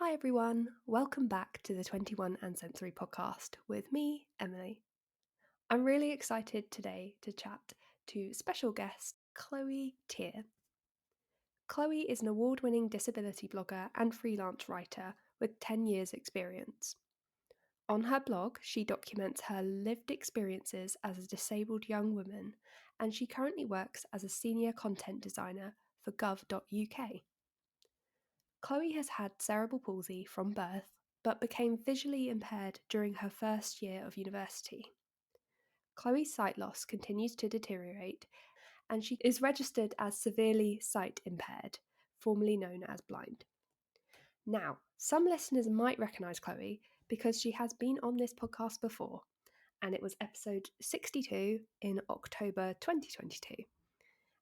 Hi everyone, welcome back to the 21 and Sensory podcast with me, Emily. I'm really excited today to chat to special guest Chloe Tier. Chloe is an award-winning disability blogger and freelance writer with 10 years experience. On her blog, she documents her lived experiences as a disabled young woman, and she currently works as a senior content designer for gov.uk. Chloe has had cerebral palsy from birth, but became visually impaired during her first year of university. Chloe's sight loss continues to deteriorate, and she is registered as severely sight impaired, formerly known as blind. Now, some listeners might recognise Chloe because she has been on this podcast before, and it was episode 62 in October 2022.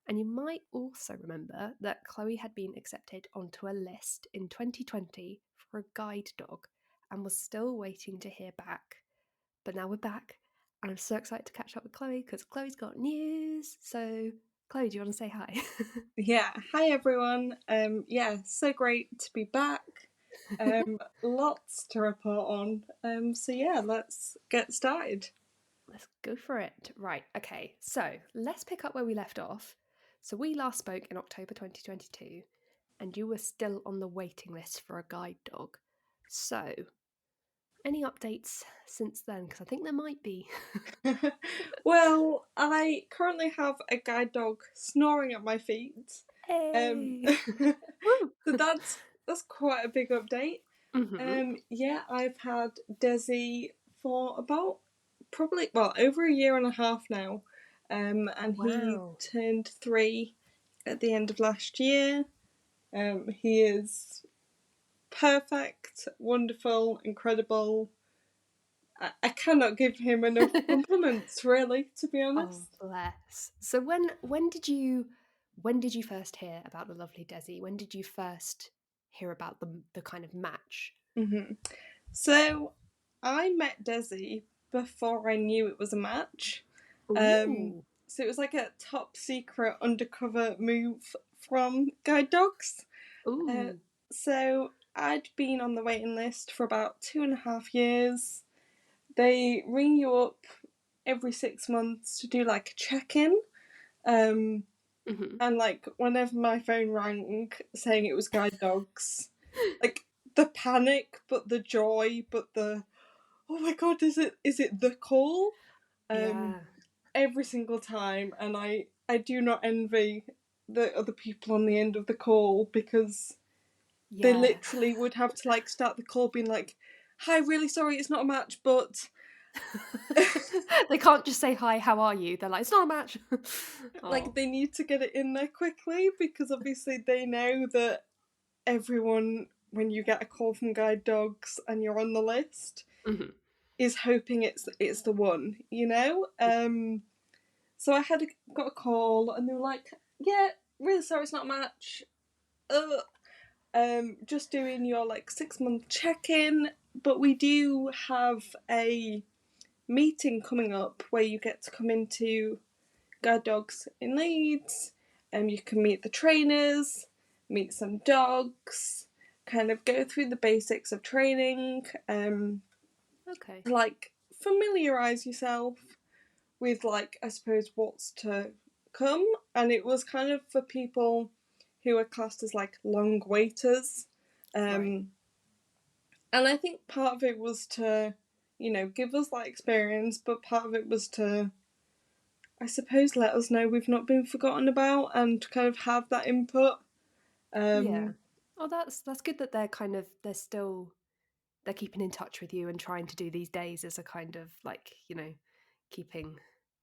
And you might also remember that Chloe had been accepted onto a list in 2020 for a guide dog and was still waiting to hear back. But now we're back, and I'm so excited to catch up with Chloe because Chloe's got news. So, Chloe, do you want to say hi? Yeah, hi everyone. So great to be back. Lots to report on. Let's get started. Let's go for it. Right, okay, so let's pick up where we left off. So, we last spoke in October 2022, and you were still on the waiting list for a guide dog. So, any updates since then? Because I think there might be. Well, I currently have a guide dog snoring at my feet. Hey! So Woo! that's quite a big update. Mm-hmm. I've had Desi for about over a year and a half now. And he Wow. turned 3 at the end of last year. He is perfect, wonderful, incredible. I cannot give him enough compliments, really, to be Oh, honest. bless. So when did you first hear about the lovely Desi? When did you first hear about the kind of match? Mm-hmm. So I met Desi before I knew it was a match. Um, Ooh. so it was like a top secret undercover move from Guide Dogs. Uh, Ooh. so I'd been on the waiting list for about 2.5 years. They ring you up every 6 months to do like a check-in. Um, Mm-hmm. and like whenever my phone rang saying it was Guide Dogs, like the panic, but the joy, but the oh my god, is it the call? Um, Yeah. every single time, and I do not envy the other people on the end of the call because they Yeah. literally would have to like start the call being like, "Hi, really sorry, it's not a match, but." They can't just say hi, how are you? They're like, it's not a match. Like Oh. they need to get it in there quickly because obviously they know that everyone, when you get a call from Guide Dogs and you're on the list, Mm-hmm. is hoping it's the one, you know. So got a call and they were like, "Yeah, really sorry, it's not a match. Just doing your like 6 month check in, but we do have a meeting coming up where you get to come into Guide Dogs in Leeds, and you can meet the trainers, meet some dogs, kind of go through the basics of training, Okay. like familiarize yourself with like I suppose what's to come." And it was kind of for people who are classed as like long waiters. Right. Um, and I think part of it was to, give us that experience, but part of it was to, I suppose, let us know we've not been forgotten about and kind of have that input. Yeah. Um, Oh, that's good that they're keeping in touch with you and trying to do these days as a kind of like, keeping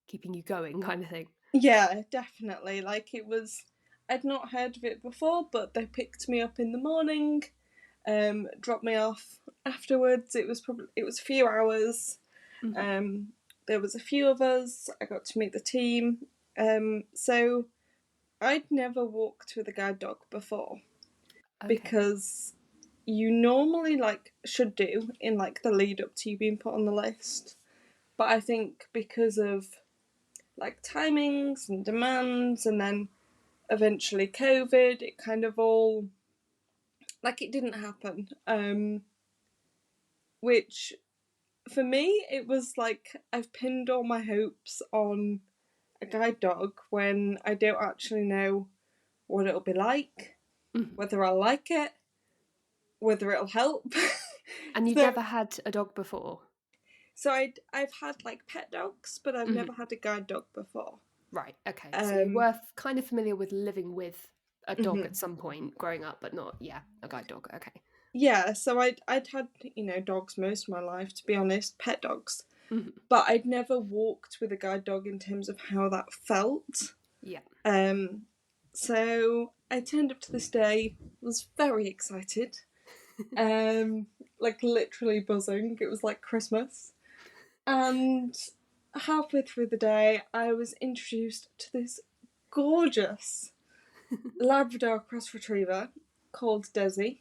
keeping you going kind of thing. yeah, definitely. Like it was, I'd not heard of it before, but they picked me up in the morning, dropped me off afterwards. It was a few hours. Mm-hmm. Um, there was a few of us. I got to meet the team. So I'd never walked with a guide dog before Okay. because you normally like should do in like the lead up to you being put on the list. But I think because of like timings and demands and then eventually COVID, it kind of all like it didn't happen. Which for me, it was like I've pinned all my hopes on a guide dog when I don't actually know what it'll be like, whether I'll like it, whether it'll help. And you've so never had a dog before? so I've had like pet dogs, but I've never had a guide dog before. Right, okay. So you Um, were kind of familiar with living with a dog mhm. at some point growing up, but not, a guide dog. Okay. Yeah, so I'd had dogs most of my life, to be honest, pet dogs, Mhm. but I'd never walked with a guide dog in terms of how that felt. Yeah. So I turned up to this day, was very excited, like literally buzzing. It was like Christmas, and halfway through the day, I was introduced to this gorgeous Labrador cross retriever called Desi,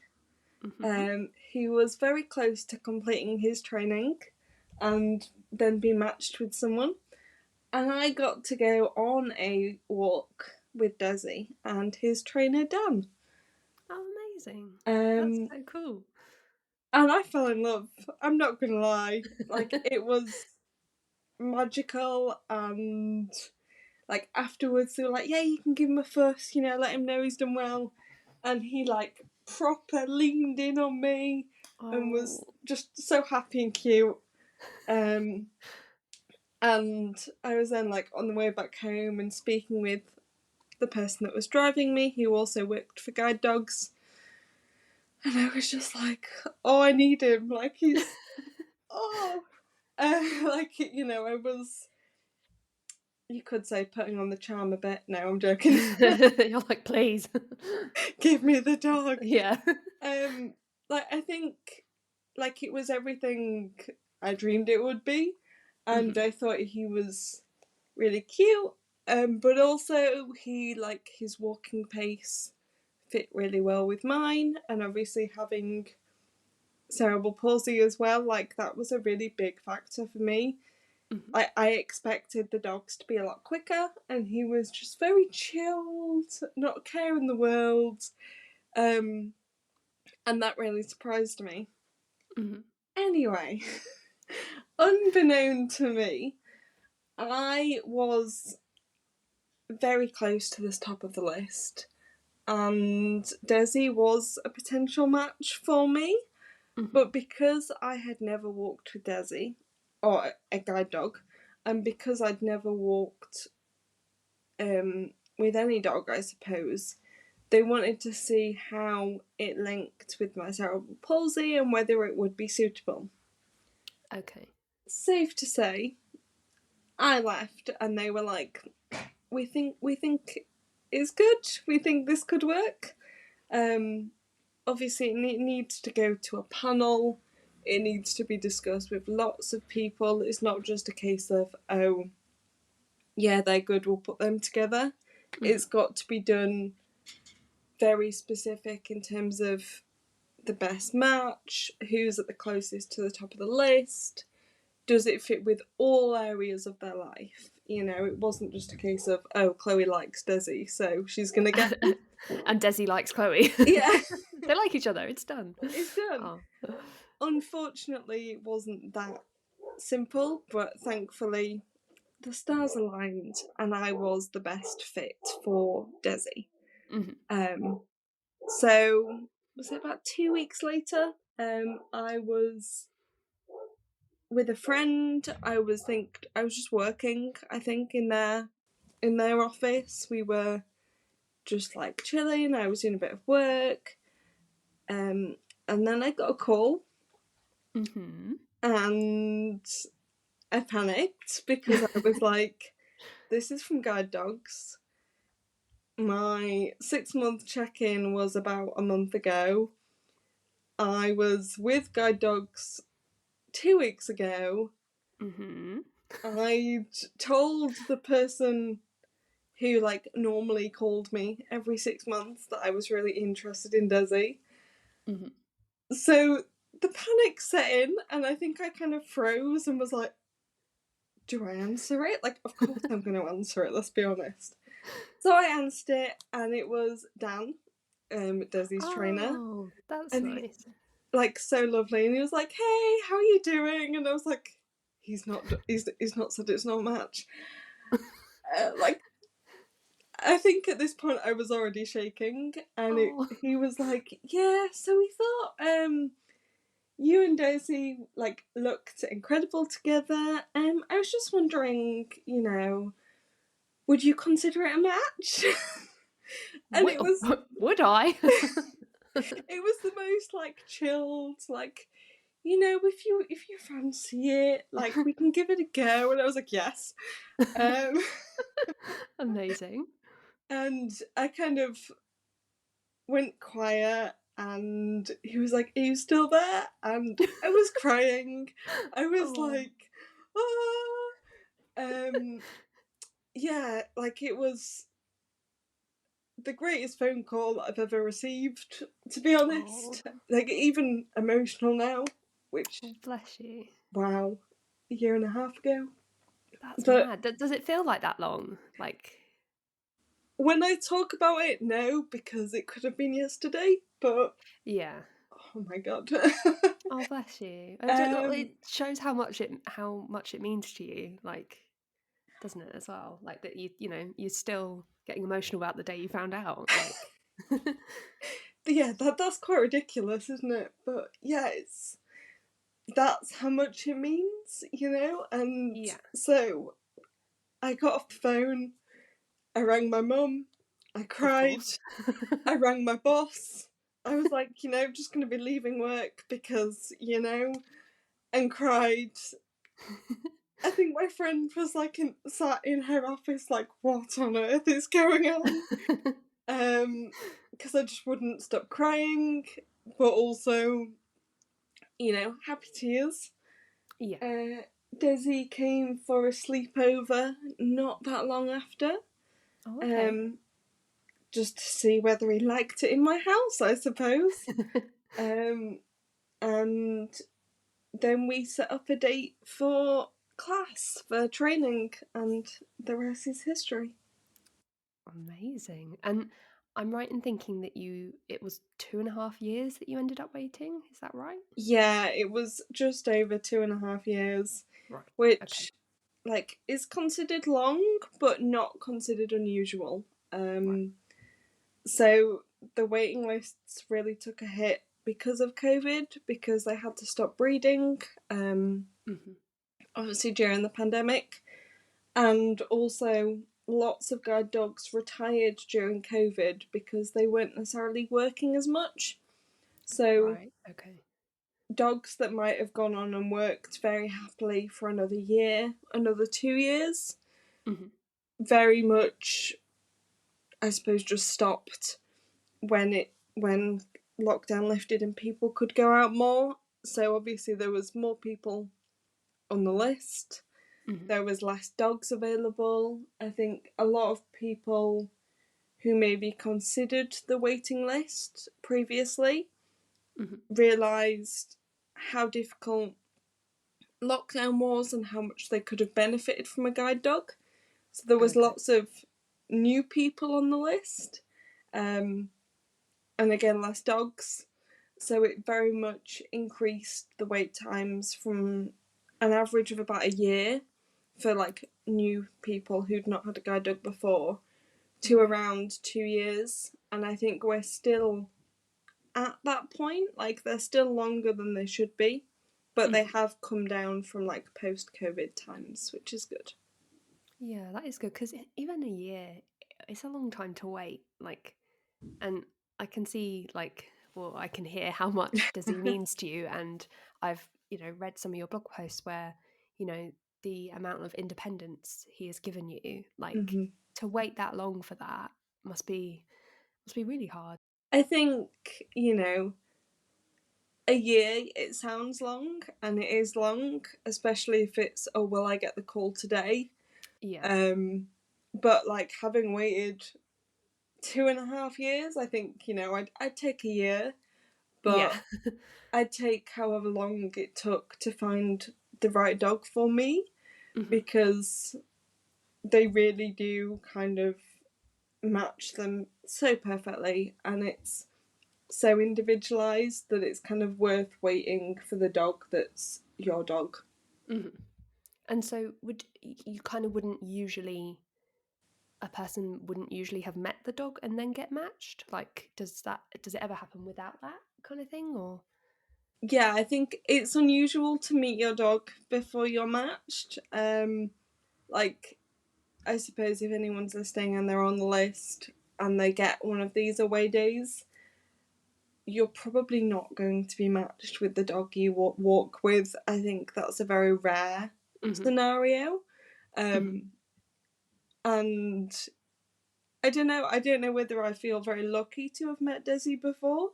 Mhm. who was very close to completing his training and then be matched with someone. And I got to go on a walk with Desi and his trainer Dan. Oh, amazing. That's Um, so cool. and I fell in love. I'm not gonna lie. Like it was magical, and like afterwards they were like, "Yeah, you can give him a fuss, let him know he's done well." And he like proper leaned in on me and was Oh. just so happy and cute. Um, and I was then like on the way back home and speaking with the person that was driving me, who also worked for guide dogs. And I was just like, oh, I need him. Like, he's, oh. I was, you could say, putting on the charm a bit. No, I'm joking. You're like, please. Give me the dog. Yeah. I think, like, it was everything I dreamed it would be. And Mhm. I thought he was really cute. But also, his walking pace fit really well with mine. And obviously, having cerebral palsy as well, like that was a really big factor for me. Mhm. I expected the dogs to be a lot quicker, and he was just very chilled, not a care in the world, and that really surprised me. Mhm. Anyway, unbeknown to me, I was very close to this top of the list, and Desi was a potential match for me. Mhm. But because I had never walked with Desi, or a guide dog, and because I'd never walked with any dog, I suppose, they wanted to see how it linked with my cerebral palsy and whether it would be suitable. Okay. Safe to say, I left and they were like, we think it's good. We think this could work. Obviously, it needs to go to a panel. It needs to be discussed with lots of people. It's not just a case of, oh, yeah, they're good, we'll put them together. It's Mhm. got to be done very specific in terms of the best match, who's at the closest to the top of the list, does it fit with all areas of their life? It wasn't just a case of, oh, Chloe likes Desi, so she's going to get him. And Desi likes Chloe. Yeah, They like each other. It's done. it's done. Oh. Unfortunately, it wasn't that simple, but thankfully the stars aligned and I was the best fit for Desi. Mhm. Um, so was it about 2 weeks later? I was with a friend. I was just working, I think, in their office. We were just like chilling. I was doing a bit of work. And then I got a call Mhm. and I panicked because I was like, this is from Guide Dogs. My 6 month check in was about a month ago. I was with Guide Dogs 2 weeks ago. Mhm. I told the person who normally called me every 6 months that I was really interested in Desi. Mhm. So the panic set in, and I think I kind of froze and was like, do I answer it? Like, of course I'm going to answer it, let's be honest. So I answered it, and it was Dan. Desi's trainer, Oh, that's and he, nice. like, so lovely, and he was like, "Hey, how are you doing?" And I was like, he's not said it's not a match. Like, I think at this point I was already shaking, and Oh, he was like, "Yeah, so we thought you and Daisy like looked incredible together. I was just wondering, would you consider it a match?" And it was would I? it was the most like chilled, like, if you fancy it, like, we can give it a go. And I was like, yes. Um, Amazing. and I kind of went quiet, and he was like, "Are you still there?" And I was crying. I was Oh, like, "Ah." Yeah, like, it was the greatest phone call I've ever received, to be oh, honest. Like, even emotional now, which, oh, bless you. wow, a year and a half ago. That's But mad. Does it feel like that long? Like, when I talk about it, no, because it could have been yesterday, but yeah. oh my god. Oh, bless you. um, It shows how much it means to you. Like, doesn't it as well? Like that you're still getting emotional about the day you found out. Like, yeah, that's quite ridiculous, isn't it? But yeah, that's how much it means. And yeah, so I got off the phone, I rang my mum, I of cried, course. I rang my boss. I was like, just going to be leaving work because, and cried. I think my friend was like sat in her office, like, what on earth is going on? Because I just wouldn't stop crying, but also, happy tears. Yeah. Desi came for a sleepover not that long after, Oh, okay. um, just to see whether he liked it in my house, I suppose. And then we set up a date for class, for training, and the rest is history. Amazing. And I'm right in thinking that it was 2.5 years that you ended up waiting. Is that right? Yeah, it was just over 2.5 years, Right. Okay. which, like, is considered long, but not considered unusual. Right. So the waiting lists really took a hit because of COVID, because they had to stop breeding, Hmm. obviously during the pandemic, and also lots of guide dogs retired during COVID because they weren't necessarily working as much. So Right. Okay. dogs that might have gone on and worked very happily for another year, another 2 years, Hmm. very much, I suppose, just stopped when lockdown lifted and people could go out more. So obviously there was more people on the list. Hmm. There was less dogs available. I think a lot of people who maybe considered the waiting list previously Hmm. realised how difficult lockdown was and how much they could have benefited from a guide dog. So there was Okay. lots of new people on the list, and again, less dogs. So it very much increased the wait times from an average of about a year for like new people who'd not had a guide dog before to Right. around 2 years. And I think we're still at that point. Like, they're still longer than they should be, but they Hmm. have come down from like post COVID times, which is good. Yeah, that is good because even a year, it's a long time to wait. Like, and I can see, like, well, I can hear how much Dizzy means to you, and I've read some of your blog posts where you know the amount of independence he has given you. Like, Mm-hmm. to wait that long for that must be really hard. I think, a year, it sounds long, and it is long, especially if it's, oh, well, I get the call today. Yeah, But like, having waited 2.5 years, I think, I'd take a year, yeah, but I'd take however long it took to find the right dog for me, hmm, because they really do kind of match them so perfectly, and it's so individualized that it's kind of worth waiting for the dog that's your dog. Mm-hmm. And so, would you kind of wouldn't usually a person wouldn't usually have met the dog and then get matched? Like, does it ever happen without that kind of thing, or? Yeah, I think it's unusual to meet your dog before you're matched. Like, I suppose if anyone's listening and they're on the list and they get one of these away days, you're probably not going to be matched with the dog you walk with. I think that's a very rare Mm-hmm. scenario. Mm-hmm. And I don't know. I don't know whether I feel very lucky to have met Desi before.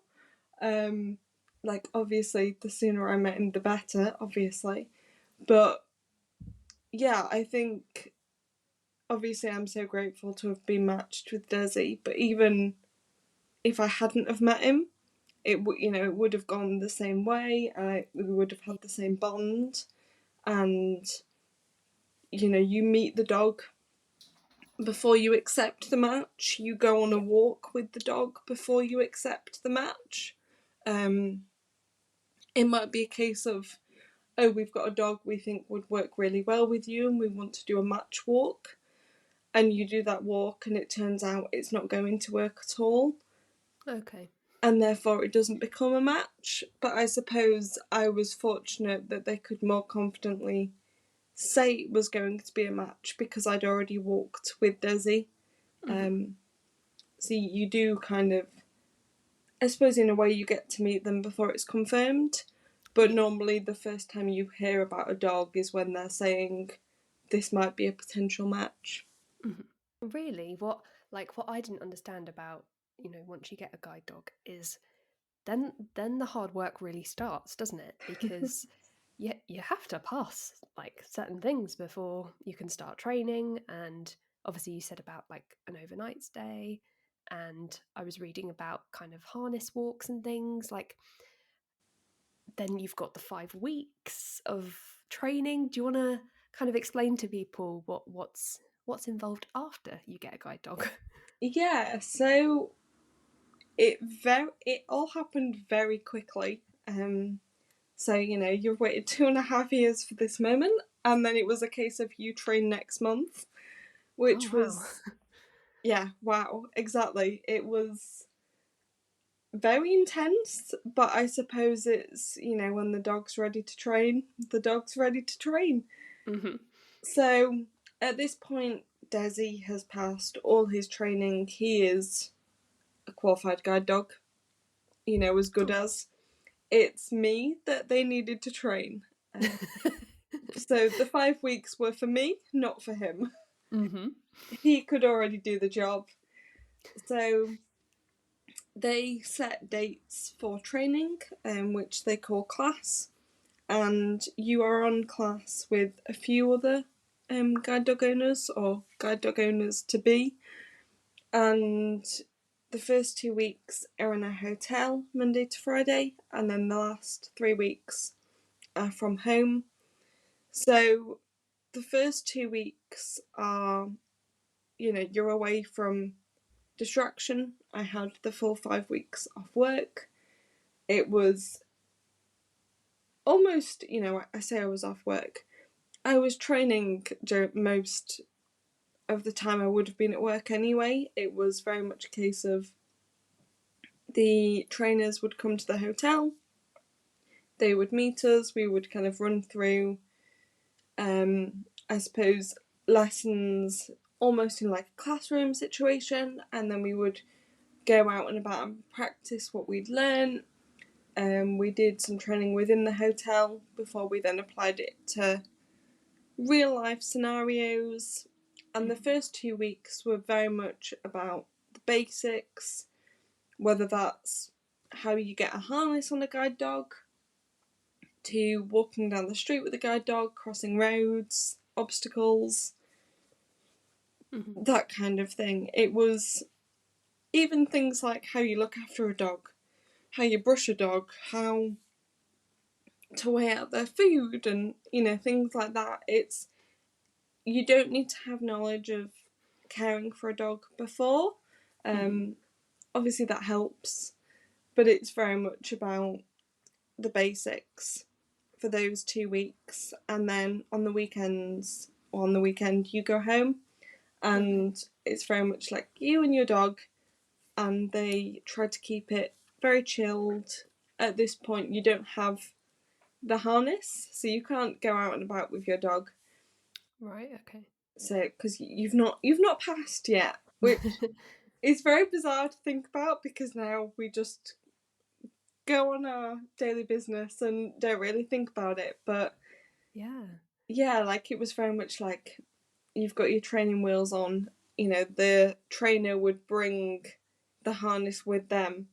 Um, like, obviously, the sooner I met him, the better. Obviously, but yeah, I think obviously I'm so grateful to have been matched with Desi. But even if I hadn't have met him, it would have gone the same way. We would have had the same bond, and you meet the dog before you accept the match. You go on a Yeah. walk with the dog before you accept the match. It might be a case of, oh, we've got a dog we think would work really well with you and we want to do a match walk. And you do that walk and it turns out it's not going to work at all. Okay. And therefore it doesn't become a match. But I suppose I was fortunate that they could more confidently say it was going to be a match because I'd already walked with Desi. Mm-hmm. So you do kind of, I suppose in a way you get to meet them before it's confirmed. But Yeah. normally the first time you hear about a dog is when they're saying this might be a potential match. Mm-hmm. Really, what I didn't understand about once you get a guide dog is then the hard work really starts, doesn't it? Because you have to pass like certain things before you can start training. And obviously you said about like an overnight stay, and I was reading about kind of harness walks and things. Like, then you've got the 5 weeks of training. Do you want to kind of explain to people what's involved after you get a guide dog? Yeah, so it all happened very quickly. So you've waited 2.5 years for this moment, and then it was a case of you train next month, Oh which wow. was, yeah, wow, exactly. It was very intense, but I suppose it's, when the dog's ready to train, the dog's ready to train. Mm-hmm. So at this point, Desi has passed all his training. He is a qualified guide dog, as good Oh. as. It's me that they needed to train. So the 5 weeks were for me, not for him. Mm-hmm. He could already do the job. So they set dates for training, which they call class, and you are on class with a few other guide dog owners or guide dog owners to be. And the first 2 weeks are in a hotel Monday to Friday, and then the last 3 weeks are from home. So the first 2 weeks are, you're away from distraction. I had the full 5 weeks off work. It was almost, I say I was off work. I was training most of the time I would have been at work anyway. It was very much a case of the trainers would come to the hotel, they would meet us, we would kind of run through, I suppose, lessons almost in like a classroom situation, and then we would go out and about and practice what we'd learned. We did some training within the hotel before we then applied it to real life scenarios. And the first 2 weeks were very much about the basics, whether that's how you get a harness on a guide dog, to walking down the street with a guide dog, crossing roads, obstacles, Mm-hmm. that kind of thing. It was even things like how you look after a dog, how you brush a dog, how to weigh out their food, and things like that. You don't need to have knowledge of caring for a dog before. Mm-hmm. obviously that helps, but it's very much about the basics for those 2 weeks, and then on the weekends or on the weekend you go home, and Okay. it's very much like you and your dog, and they try to keep it very chilled. At this point you don't have the harness, so you can't go out and about with your dog, Right, okay. so because you've not passed yet, which is very bizarre to think about, because now we just go on our daily business and don't really think about it. But Yeah. yeah, like it was very much like you've got your training wheels on. The trainer would bring the harness with them,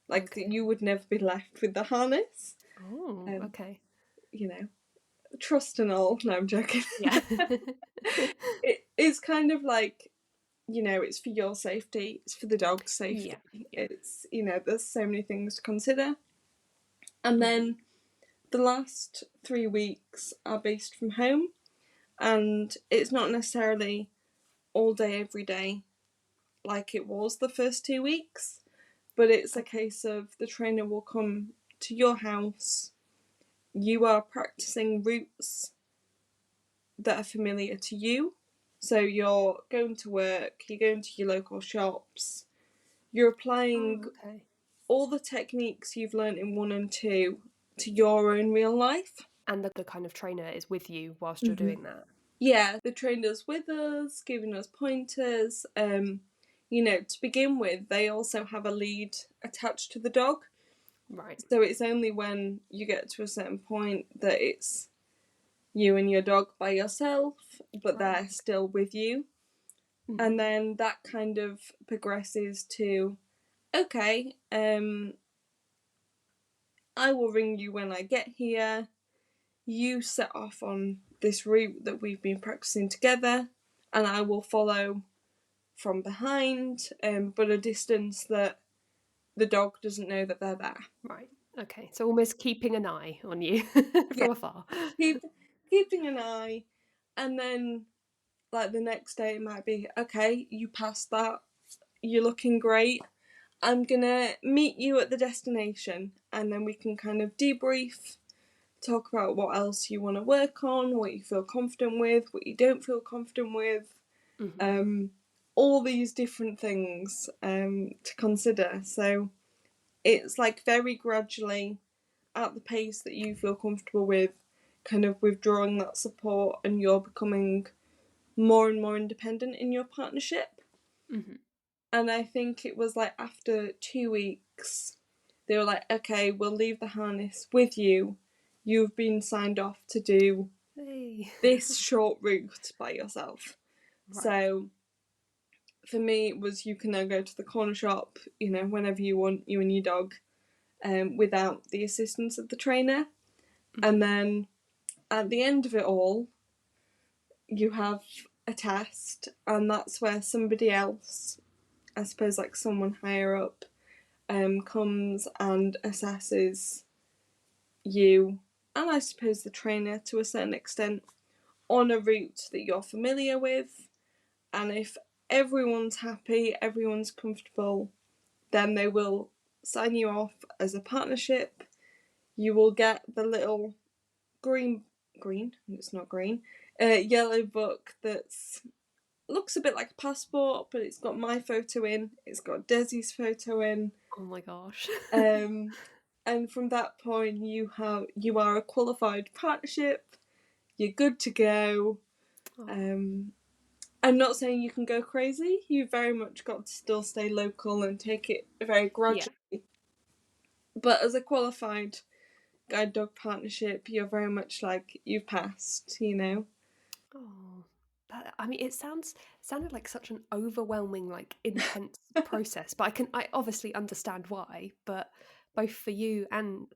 like Okay. you would never be left with the harness. Oh, Um, okay. you know, trust and all. No, I'm joking. Yeah. It's kind of like, it's for your safety, it's for the dog's Yeah, safety. yeah. It's, there's so many things to consider. And Mhm. then the last 3 weeks are based from home, and it's not necessarily all day, every day like it was the first 2 weeks, but it's a Okay. case of the trainer will come to your house. You are practicing routes that are familiar to you. So you're going to work, you're going to your local shops, you're applying Oh, okay. all the techniques you've learnt in 1 and 2 to your own real life. And the kind of trainer is with you whilst you're Mm-hmm. doing that. Yeah, the trainer's with us, giving us pointers. To begin with, they also have a lead attached to the dog. Right. So it's only when you get to a certain point that it's you and your dog by yourself, but Right. they're still with you. Mhm. And then that kind of progresses to, okay, I will ring you when I get here. You set off on this route that we've been practicing together, and I will follow from behind, but a distance that the dog doesn't know that they're there. Right. Okay. So almost keeping an eye on you Yeah, from afar. keep keeping an eye, and then like the next day it might be, okay, you passed that, you're looking great. I'm gonna meet you at the destination, and then we can kind of debrief, talk about what else you want to work on, what you feel confident with, what you don't feel confident with, Mhm. um, all these different things to consider. So it's like very gradually, at the pace that you feel comfortable with, kind of withdrawing that support, and you're becoming more and more independent in your partnership. Mhm. And I think it was like after 2 weeks, they were like, okay, we'll leave the harness with you. You've been signed off to do Hey. this short route by yourself. Right. So for me, it was you can now go to the corner shop, whenever you want, you and your dog, without the assistance of the trainer. And Mhm. then at the end of it all, you have a test, and that's where somebody else, I suppose like someone higher up, comes and assesses you, and I suppose the trainer to a certain extent, on a route that you're familiar with. And if everyone's happy, everyone's comfortable, then they will sign you off as a partnership. You will get the little green, it's not green, yellow book that's looks a bit like a passport, but it's got my photo in, it's got Desi's photo in, Oh my gosh. um, and from that point you are a qualified partnership. You're good to go. Oh. Um, I'm not saying you can go crazy. You very much got to still stay local and take it very Yeah. gradually. But as a qualified guide dog partnership, you're very much like you've passed. Oh, I mean, sounded like such an overwhelming, like intense process. But I obviously understand why. But both for you and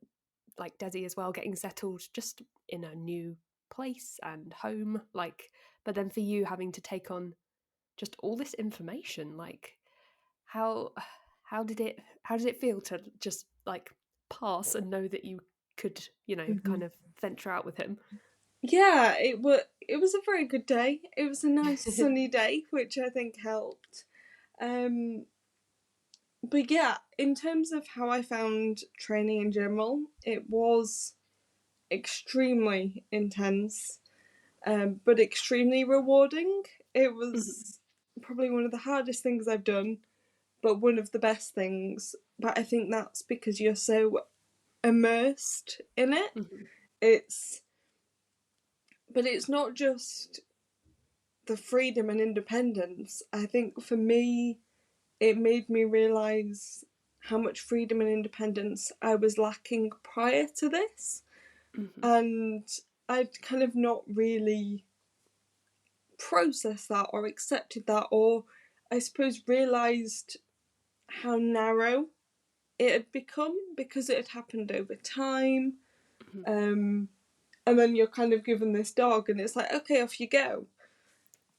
like Desi as well, getting settled just in a new place and home, like, but then for you having to take on just all this information, like, how how did it feel to just like pass and know that you could, Mhm. kind of venture out with him? Yeah, it was a very good day. It was a nice sunny day, which I think helped. Um, But yeah, in terms of how I found training in general, it was extremely intense, but extremely rewarding. It Mhm. was probably one of the hardest things I've done, but one of the best things. But I think that's because you're so immersed in it. Mhm. It's but it's not just the freedom and independence. I think for me, it made me realise how much freedom and independence I was lacking prior to this. Mhm. And I'd kind of not really processed that or accepted that, or I suppose realised how narrow it had become because it had happened over time. Mhm. And then you're kind of given this dog, and it's like, okay, off you go.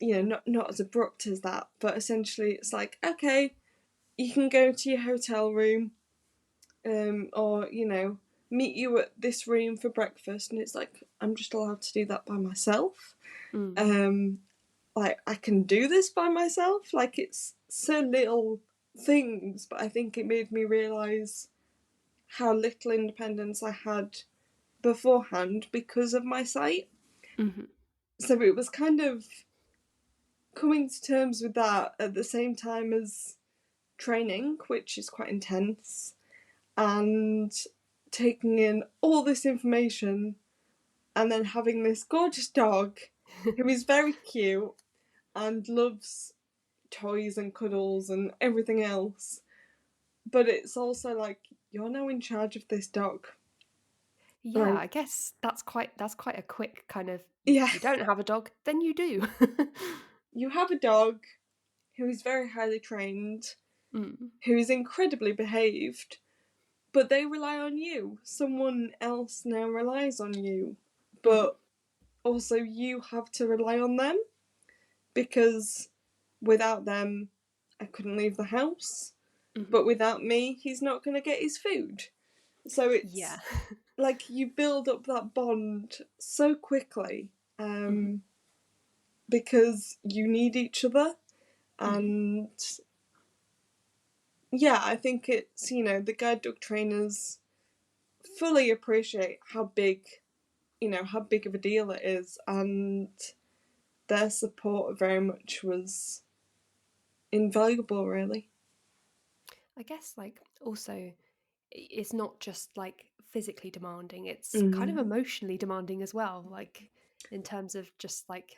Not as abrupt as that, but essentially it's like, okay, you can go to your hotel room, or meet you at this room for breakfast, and it's like I'm just allowed to do that by myself. Mm. Um, like I can do this by myself. Like it's so little things, but I think it made me realise how little independence I had beforehand because of my sight. Mhm. So it was kind of coming to terms with that at the same time as training, which is quite intense, and taking in all this information and then having this gorgeous dog who is very cute and loves toys and cuddles and everything else. But it's also like you're now in charge of this dog. Yeah, Like, I guess that's quite a quick kind of yeah, you don't have a dog, then you do. you have a dog who is very highly trained, Mm. who is incredibly behaved, but they rely on you. Someone else now relies on you, Mhm. but also you have to rely on them because without them, I couldn't leave the house. Mhm. But without me, he's not going to get his food. So Yeah. it's like you build up that bond so quickly, Mhm. um, because you need each other. Mhm. And yeah, I think it's, the guide dog trainers fully appreciate how big of a deal it is. And their support very much was invaluable, really. I guess like also it's not just like physically demanding, it's kind of Mm. emotionally demanding as well, like in terms of just like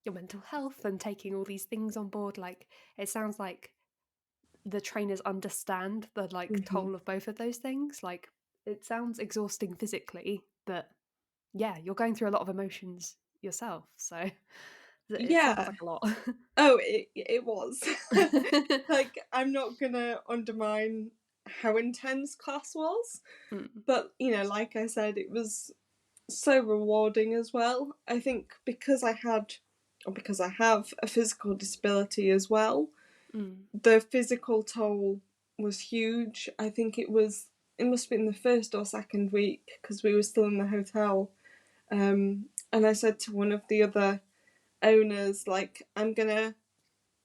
your mental health and taking all these things on board. Like it sounds like the trainers understand the like Mm-hmm. toll of both of those things. Like it sounds exhausting physically, but yeah, you're going through a lot of emotions yourself. So it sounds Yeah. like a lot. Oh, it was. Like, I'm not gonna undermine how intense class was, Mm. but like I said, it was so rewarding as well. I think because I have a physical disability as well, Mm. the physical toll was huge. I think it must have been the first or second week because we were still in the hotel. And I said to one of the other owners, like, I'm gonna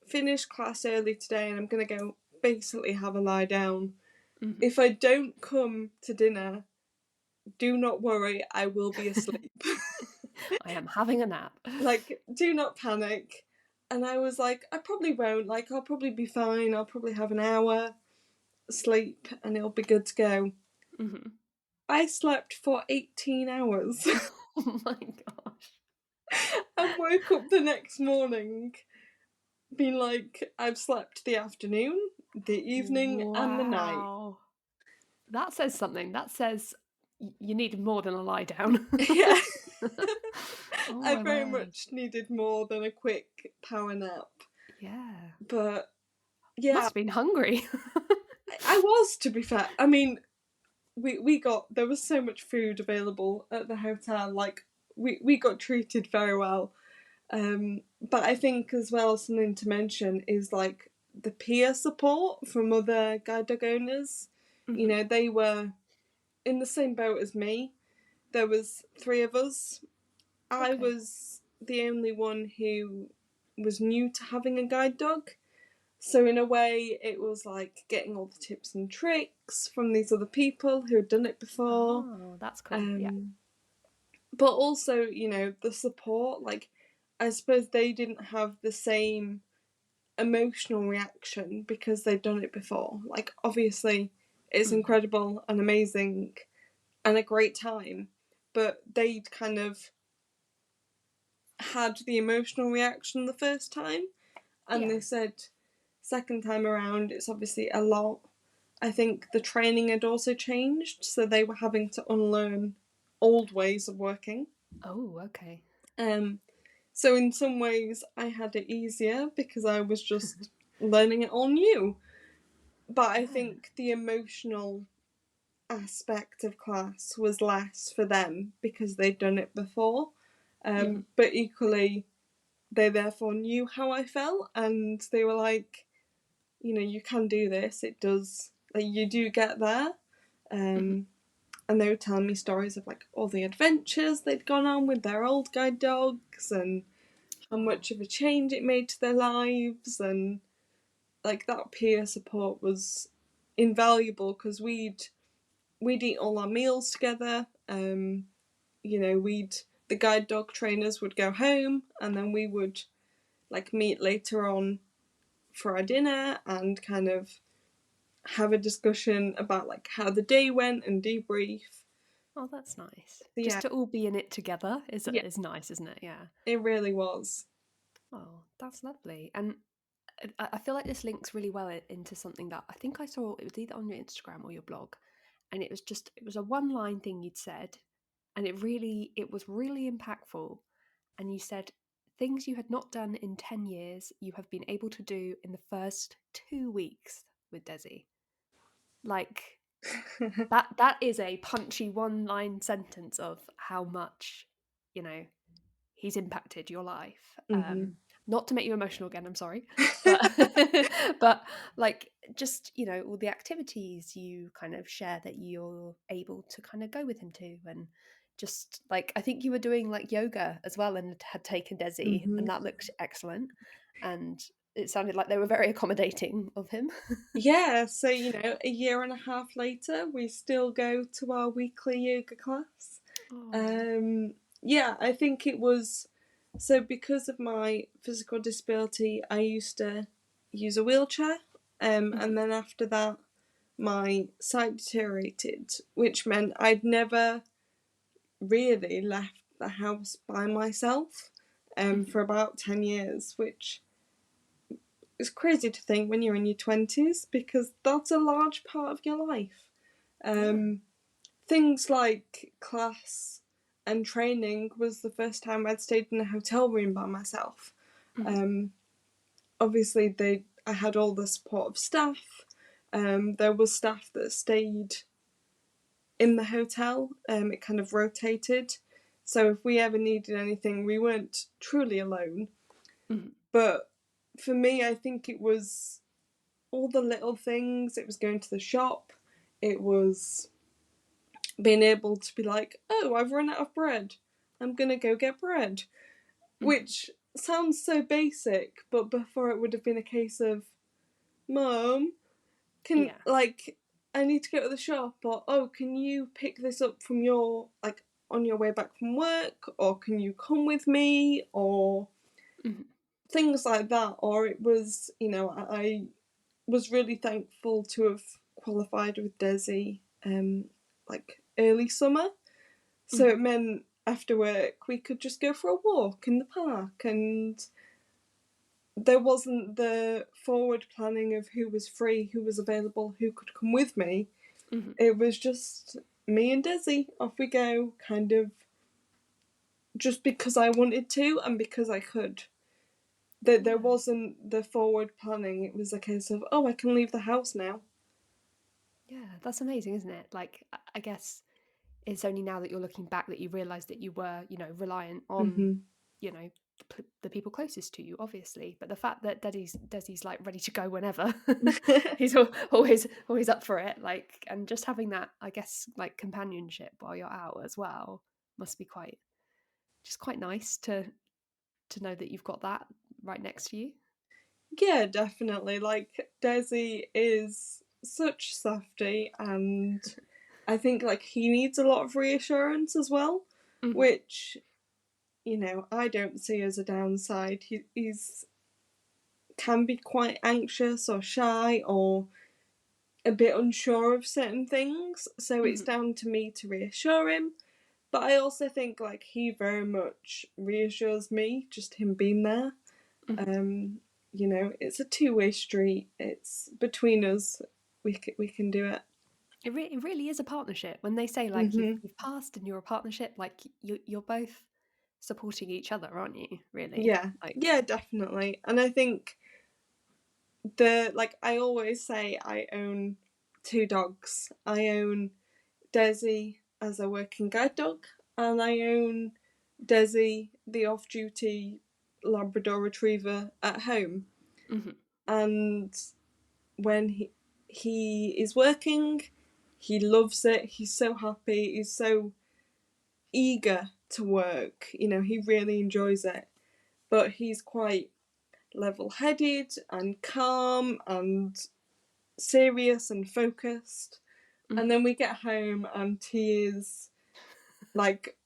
finish class early today and I'm gonna go basically have a lie down. Mhm. If I don't come to dinner, do not worry, I will be asleep. I am having a nap. Like, do not panic. And I was like, I probably won't. Like, I'll probably be fine. I'll probably have an hour sleep and it'll be good to go. Mhm. I slept for 18 hours Oh my gosh. and woke up the next morning being like, I've slept the afternoon, the evening, and the night. Wow. That says something. That says you need more than a lie down. Yeah, Oh I my very word. much needed more than a quick power nap. Yeah. But yeah, Must have been hungry. I was, to be fair. I mean, there was so much food available at the hotel. Like, we got treated very well. But I think as well something to mention is like the peer support from other guide dog owners. Mhm. They were in the same boat as me. There was three of us. I Okay. was the only one who was new to having a guide dog, So in a way, it was like getting all the tips and tricks from these other people who had done it before. Oh, that's cool. Yeah. Um, but also, the support. Like, I suppose they didn't have the same emotional reaction because they'd done it before. Like, obviously, it's Mm. incredible and amazing and a great time, but they'd kind of had the emotional reaction the first time, and Yeah. they said second time around it's obviously a lot. I think the training had also changed, so they were having to unlearn old ways of working. Oh, okay. Um, so in some ways I had it easier because I was just learning it all new. But I Yeah. think the emotional aspect of class was less for them because they'd done it before. Mm-hmm. But equally, they therefore knew how I felt, and they were like, you can do this. It does, like, you do get there. Mm-hmm. And they were telling me stories of like all the adventures they'd gone on with their old guide dogs and how Oh. much of a change it made to their lives, and like that peer support was invaluable because we'd eat all our meals together. We'd the guide dog trainers would go home, and then we would like meet later on for our dinner and kind of have a discussion about like how the day went and debrief. Oh, that's nice. So Just yeah, to all be in it together yeah, is nice, isn't it? Yeah. it really was. Oh, that's lovely. And I feel like this links really well into something that I think I saw. It was either on your Instagram or your blog, and it was a one line thing you'd said, and it was really impactful. And you said things you had not done in 10 years, you have been able to do in the first 2 weeks with Desi. Like that is a punchy one line sentence of how much you know he's impacted your life. Mm-hmm. Not to make you emotional again, I'm sorry, but but like just all the activities you kind of share that you're able to kind of go with him to, and just like I think you were doing like yoga as well and had taken Desi, Mm-hmm. and that looked excellent, and it sounded like they were very accommodating of him. Yeah, so a year and a half later, we still go to our weekly yoga class. Oh. Um, yeah, I think it was so because of my physical disability, I used to use a wheelchair, and then after that, my sight deteriorated, which meant I'd never really left the house by myself, Mhm. for about 10 years, which is crazy to think when you're in your 20s because that's a large part of your life. Yeah. Um, Things like class and training was the first time I'd stayed in a hotel room by myself. Mhm. Um, Obviously, I had all the support of staff. There was staff that stayed in the hotel. It kind of rotated, so if we ever needed anything, we weren't truly alone. Mhm. But for me, I think it was all the little things. It was going to the shop. It was being able to be like, oh, I've run out of bread. I'm gonna go get bread. Mhm. Which sounds so basic, but before it would have been a case of, Mum, can Yeah. like I need to go to the shop, or oh, can you pick this up from your like on your way back from work, or can you come with me, or Mhm. things like that. Or it was, I was really thankful to have qualified with Desi, like early summer. So Mhm. it meant after work we could just go for a walk in the park, and there wasn't the forward planning of who was free, who was available, who could come with me. Mhm. It was just me and Desi, off we go, kind of just because I wanted to and because I could. There Yeah. wasn't the forward planning. It was a case of, oh, I can leave the house now. Yeah, that's amazing, isn't it? Like, I guess it's only now that you're looking back that you realise that you were, reliant on, Mm-hmm. the people closest to you, obviously. But the fact that Desi's like ready to go whenever, he's always up for it. Like, and just having that, I guess, like companionship while you're out as well must be quite nice to know that you've got that right next to you. Yeah, definitely. Like, Desi is such softy, and I think like he needs a lot of reassurance as well, Mhm. which, I don't see as a downside. He's can be quite anxious or shy or a bit unsure of certain things, so it's Mhm. down to me to reassure him. But I also think like he very much reassures me, just him being there. Mhm. Um, it's a two-way street. It's between us. We can do it. It really is a partnership. When they say like Mhm. you've passed and you're a partnership, like you're both supporting each other, aren't you? Really, Yeah. like. Yeah, definitely. And I think I always say I own two dogs. I own Desi as a working guide dog, and I own Desi, the off-duty Labrador Retriever, at home. Mhm. And when he is working, he loves it. He's so happy. He's so eager to work. He really enjoys it. But he's quite level-headed and calm and serious and focused. And Mhm. then we get home and he is like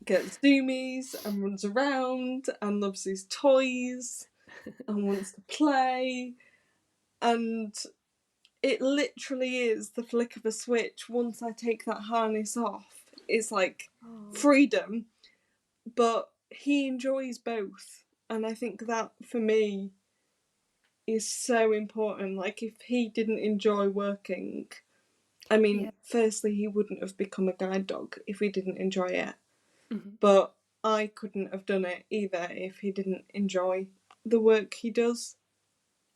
gets zoomies and runs around and loves his toys and wants to play. And it literally is the flick of a switch. Once I take that harness off, it's like Oh, freedom, but he enjoys both. And I think that for me is so important. Like, if he didn't enjoy working, I yeah. mean, firstly, he wouldn't have become a guide dog if he didn't enjoy it. Mhm. But I couldn't have done it either if he didn't enjoy the work he does.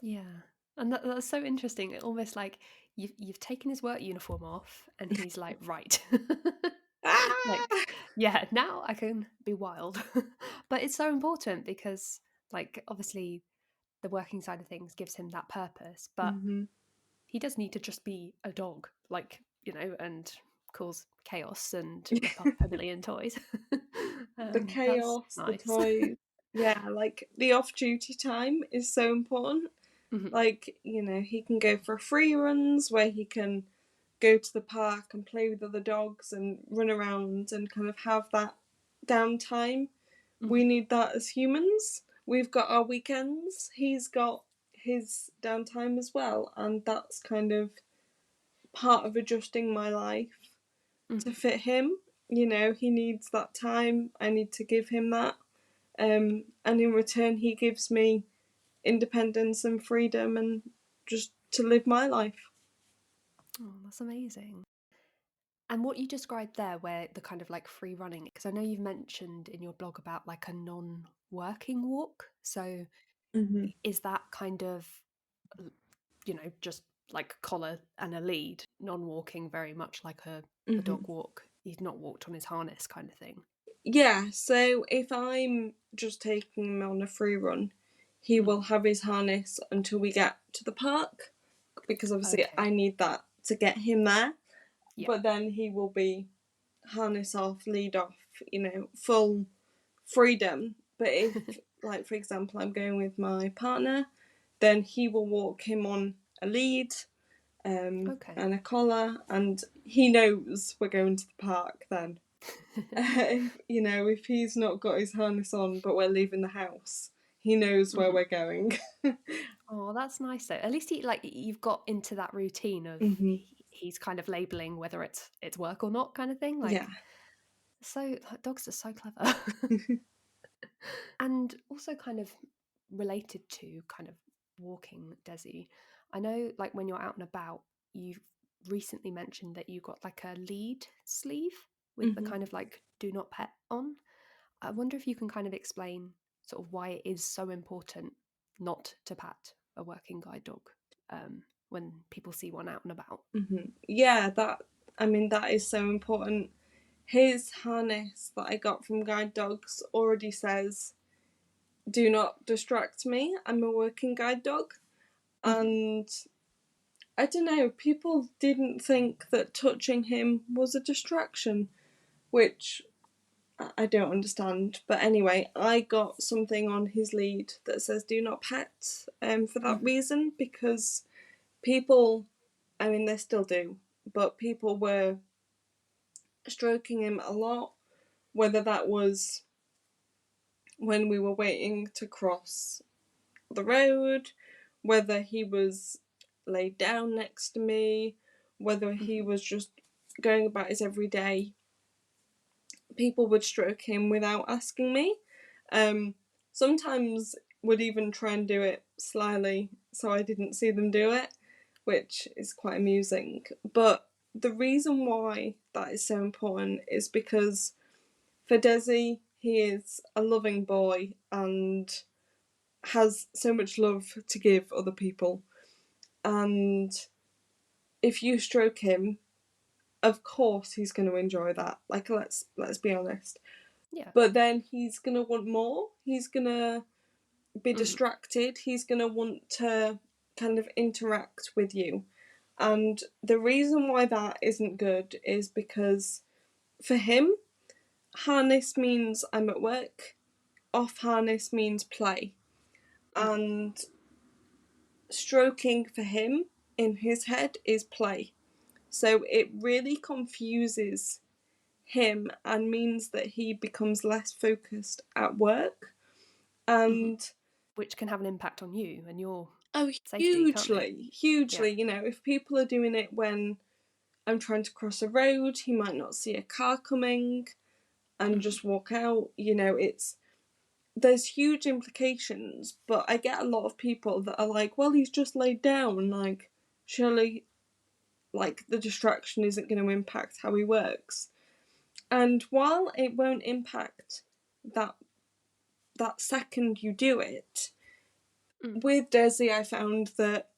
Yeah, and that's so interesting. It almost like you've taken his work uniform off, and he's like, right, like, Ah! yeah, now I can be wild. But it's so important because, like, obviously, the working side of things gives him that purpose, but Mm-hmm. he does need to just be a dog, like, and cause chaos and rip up a million toys. The That's chaos, the nice. toys. Yeah, like the off duty time is so important. Mhm. Like, he can go for free runs where he can go to the park and play with other dogs and run around and kind of have that downtime. We Mhm. need that as humans. We've got our weekends, he's got his downtime as well, and that's kind of part of adjusting my life to Mhm. fit him. He needs that time, I need to give him that. And in return, he gives me independence and freedom and just to live my life. Oh, that's amazing. And what you described there, where the kind of like free running, because I know you've mentioned in your blog about like a non working walk. So Mm-hmm. is that kind of, just like collar and a lead, non walking, very much like a Mm-hmm. dog walk? He's not walked on his harness kind of thing. Yeah, so if I'm just taking him on a free run, he Mm. will have his harness until we get to the park, because obviously Okay. I need that to get him there. Yeah. But then he will be harness off, lead off, full freedom. But if, like, for example, I'm going with my partner, then he will walk him on a lead, Okay. and a collar, and he knows we're going to the park then. If he's not got his harness on but we're leaving the house, he knows where Mhm. we're going. Oh, that's nice though. At least you've got into that routine of Hmm. he's kind of labeling whether it's work or not kind of thing. Yeah. Like, so dogs are so clever. And also kind of related to kind of walking, Desi, I know like when you're out and about, you've recently mentioned that you got like a lead sleeve with the Hmm. kind of like do not pet on. I wonder if you can kind of explain sort of why it is so important not to pat a working guide dog when people see one out and about. Hmm. Yeah, that is so important. His harness that I got from Guide Dogs already says, "Do not distract me. I'm a working guide dog." Hmm. And I don't know, people didn't think that touching him was a distraction, which I don't understand. But anyway, I got something on his lead that says do not pet for that Mhm. reason, because people, I mean, they still do, but people were stroking him a lot, whether that was when we were waiting to cross the road, whether he was laid down next to me, whether he Mhm. was just going about his everyday. People would stroke him without asking me. Um, Sometimes would even try and do it slyly so I didn't see them do it, which is quite amusing. But the reason why that is so important is because for Desi, he is a loving boy and has so much love to give other people. And if you stroke him, of course he's going to enjoy that. Like let's be honest. Yeah. But then he's going to want more. He's going to be Mhm. distracted. He's going to want to kind of interact with you. And the reason why that isn't good is because for him, harness means I'm at work, off harness means play. Mhm. And stroking for him in his head is play. So it really confuses him and means that he becomes less focused at work. Mhm. And Which can have an impact on you and your oh, safety, can't it? hugely, Yeah. hugely, if people are doing it when I'm trying to cross a road, he might not see a car coming and Mhm. just walk out. There's huge implications, but I get a lot of people that are like, well, he's just laid down, like, surely, like, the distraction isn't going to impact how he works. And while it won't impact that that second you do it, Mm. with Desi, I found that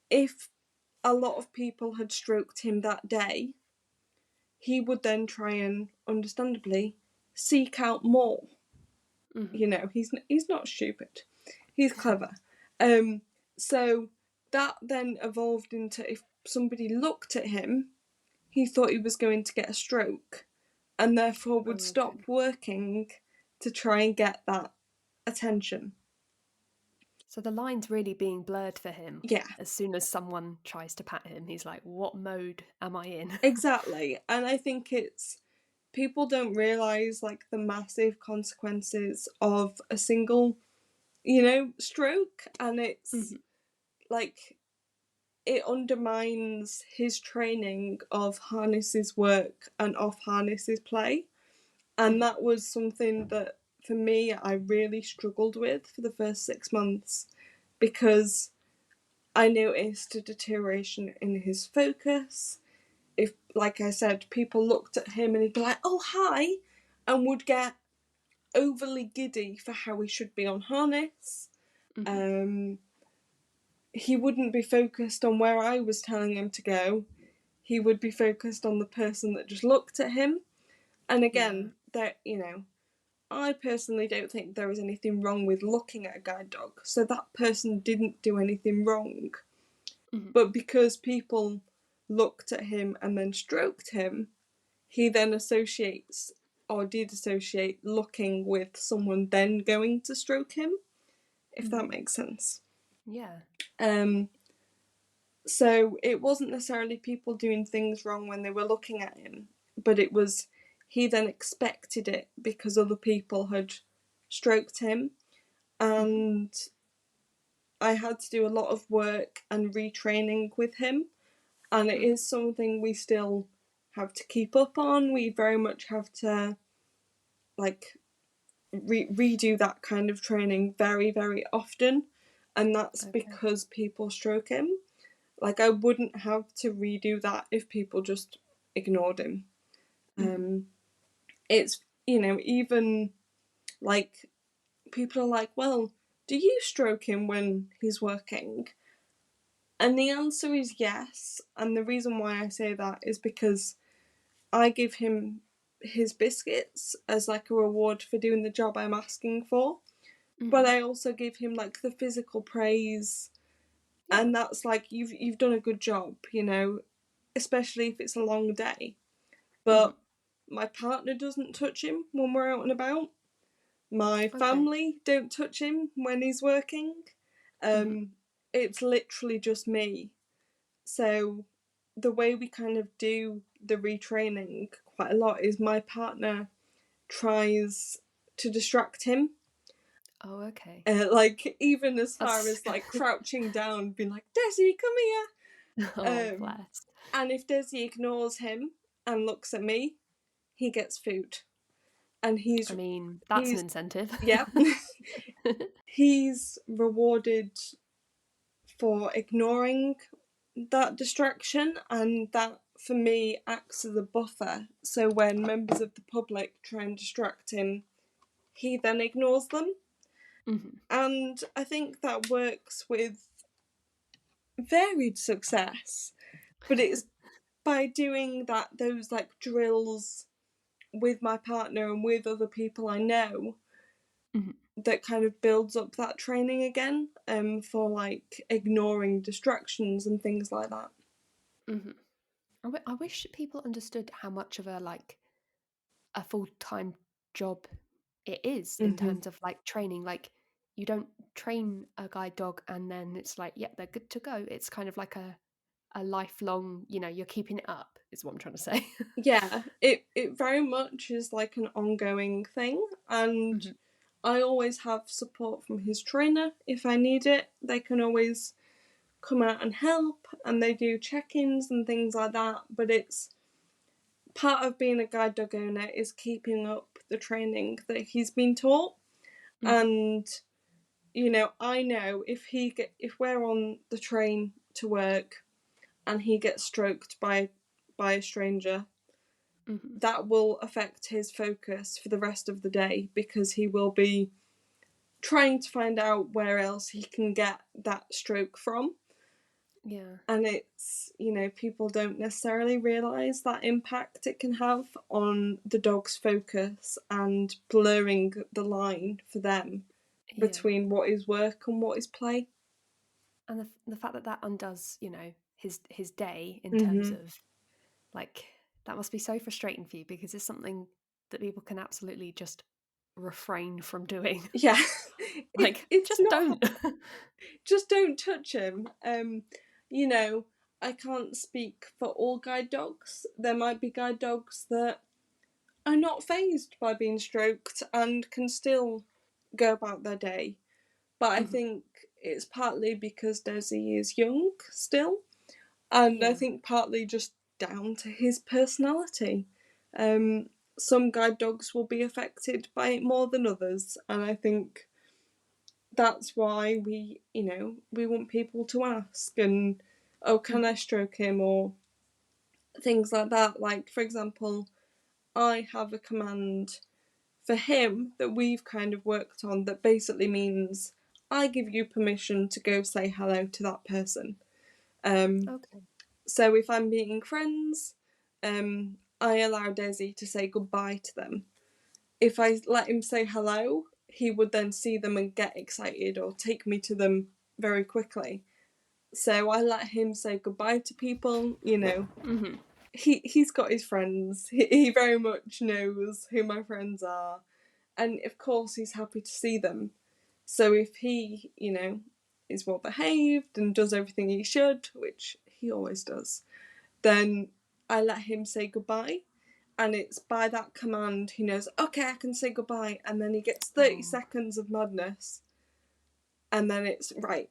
if a lot of people had stroked him that day, he would then try and, understandably, seek out more. Mhm. He's not stupid. He's clever. Um, so that then evolved into, if somebody looked at him, he thought he was going to get a stroke, and therefore would Oh, stop okay. working to try and get that attention. So the line's really being blurred for him. Yeah, As soon as someone tries to pat him, he's like, "What mode am I in?" exactly. And I think it's people don't realize like the massive consequences of a single, stroke, and it's Mhm. like it undermines his training of harnesses work and off harnesses play. And Mhm. that was something that for me I really struggled with for the first 6 months, because I noticed a deterioration in his focus. If, like I said, people looked at him and he'd be like, oh, hi, and would get overly giddy for how he should be on harness. Mhm. Um, he wouldn't be focused on where I was telling him to go. He would be focused on the person that just looked at him. And Yeah. again, I personally don't think there is anything wrong with looking at a guide dog. So that person didn't do anything wrong. Mhm. But because people looked at him and then stroked him, he then associates, or did associate, looking with someone then going to stroke him, if that Mhm. makes sense. Yeah. Um, so it wasn't necessarily people doing things wrong when they were looking at him, but it was he then expected it because other people had stroked him. Mhm. And I had to do a lot of work and retraining with him, and it Mhm. is something we still have to keep up on. We very much have to like redo that kind of training very, very often, and that's Okay. because people stroke him. Like, I wouldn't have to redo that if people just ignored him. Mhm. Um, it's, even like people are like, well, do you stroke him when he's working? And the answer is yes. And the reason why I say that is because I give him his biscuits as like a reward for doing the job I'm asking for. But Mhm. I also give him like the physical praise, Yeah. and that's like you've done a good job, especially if it's a long day. But Mhm. My partner doesn't touch him when we're out and about. My Okay. family don't touch him when he's working. Mm-hmm. It's literally just me. So the way we kind of do the retraining quite a lot is my partner tries to distract him. Oh, okay. Like even as far That's as like crouching down, being like, Desi, come oh, here. bless. And if Desi ignores him and looks at me, he gets food. And I mean, that's an he's incentive. yeah, he's rewarded for ignoring that distraction, and that for me acts as a buffer. So when members of the public try and distract him, he then ignores them. Mm-hmm. And I think that works with varied success. But it's by doing those like drills with my partner and with other people I know, Mm-hmm. that kind of builds up that training again, for like ignoring distractions and things like that. Mm-hmm. I wish people understood how much of a full-time job it is in Mm-hmm. terms of like training. Like you don't train a guide dog and then it's like, yeah, they're good to go. It's kind of like a lifelong, you're keeping it up is what I'm trying to say. Yeah, it very much is like an ongoing thing, and Mm-hmm. I always have support from his trainer if I need it. They can always come out and help, and they do check-ins and things like that. But it's part of being a guide dog owner is keeping up the training that he's been taught. Mm-hmm. And I know if we're on the train to work and he gets stroked by a stranger, Mm-hmm. that will affect his focus for the rest of the day, because he will be trying to find out where else he can get that stroke from. Yeah. And it's, people don't necessarily realise that impact it can have on the dog's focus and blurring the line for them Yeah. between what is work and what is play. And the fact that that undoes, his day in terms Mm-hmm. of like that must be so frustrating for you because it's something that people can absolutely just refrain from doing. Yeah, Like, it's just not. don't. Just don't touch him. You know, I can't speak for all guide dogs. There might be guide dogs that are not fazed by being stroked and can still go about their day. But I Mhm. think it's partly because Desi is young still, and I Yeah. think partly just down to his personality. Um, some guide dogs will be affected by it more than others, and I think that's why we want people to ask, and oh, can I Mhm. stroke him, or things like that. Like, for example, I have a command for him that we've kind of worked on that basically means I give you permission to go say hello to that person. Okay. So if I'm meeting friends, I allow Desi to say goodbye to them. If I let him say hello, he would then see them and get excited or take me to them very quickly. So I let him say goodbye to people. Mhm. He's got his friends. He very much knows who my friends are, and of course he's happy to see them. So if he, is well behaved and does everything he should, which he always does, then I let him say goodbye. And it's by that command he knows, okay, I can say goodbye. And then he gets 30 Oh. seconds of madness. And then it's right,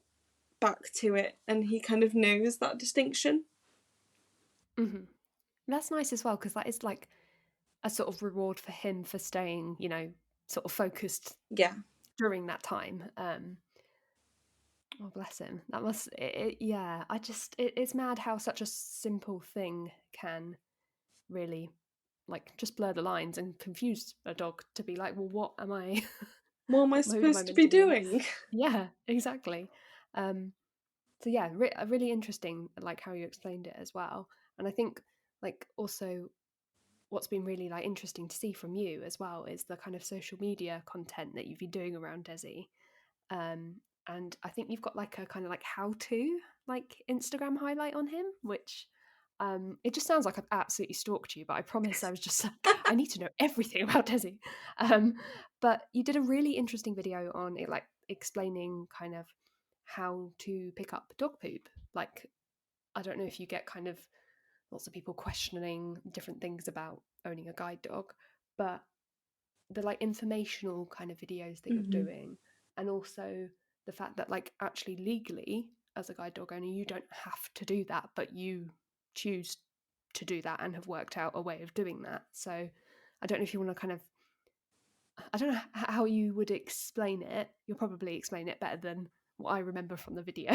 back to it. And he kind of knows that distinction. Mhm. That's nice as well because that is like a sort of reward for him for staying, sort of focused Yeah. during that time. Oh, bless him. That must, yeah. It's mad how such a simple thing can really, like, just blur the lines and confuse a dog to be like, well, what am I, What am I who am I supposed to meant be to be? doing? Yeah, exactly. Um, so yeah, really interesting, like how you explained it as well. And I think, like, also what's been really like interesting to see from you as well is the kind of social media content that you've been doing around Desi. Um, and I think you've got like a kind of like how to like Instagram highlight on him, which It just sounds like I've absolutely stalked you, but I promise I was just like, I need to know everything about Desi. Um, but you did a really interesting video on it, like explaining kind of how to pick up dog poop. Like, I don't know if you get kind of lots of people questioning different things about owning a guide dog, but the like informational kind of videos that you're Mm-hmm. doing, and also the fact that like actually legally as a guide dog owner you don't have to do that, but you choose to do that and have worked out a way of doing that. So I don't know if you want to kind of, I don't know how you would explain it. You'll probably explain it better than what I remember from the video.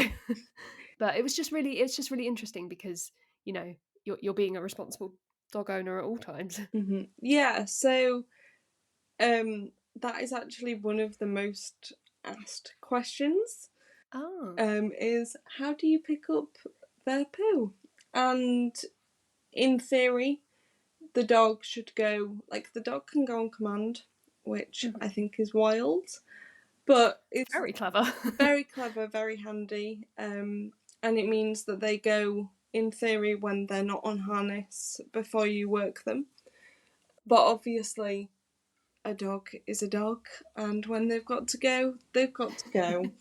But it's just really interesting because, you know, you're being a responsible dog owner at all times. Mm-hmm. Yeah, so that is actually one of the most asked questions. Oh. Is how do you pick up their poo? And in theory, the dog should go, like, the dog can go on command, which I Mhm. think is wild, but it's Very clever. very clever, very handy, and it means that they go, in theory, when they're not on harness before you work them. But obviously, a dog is a dog, and when they've got to go, they've got to go.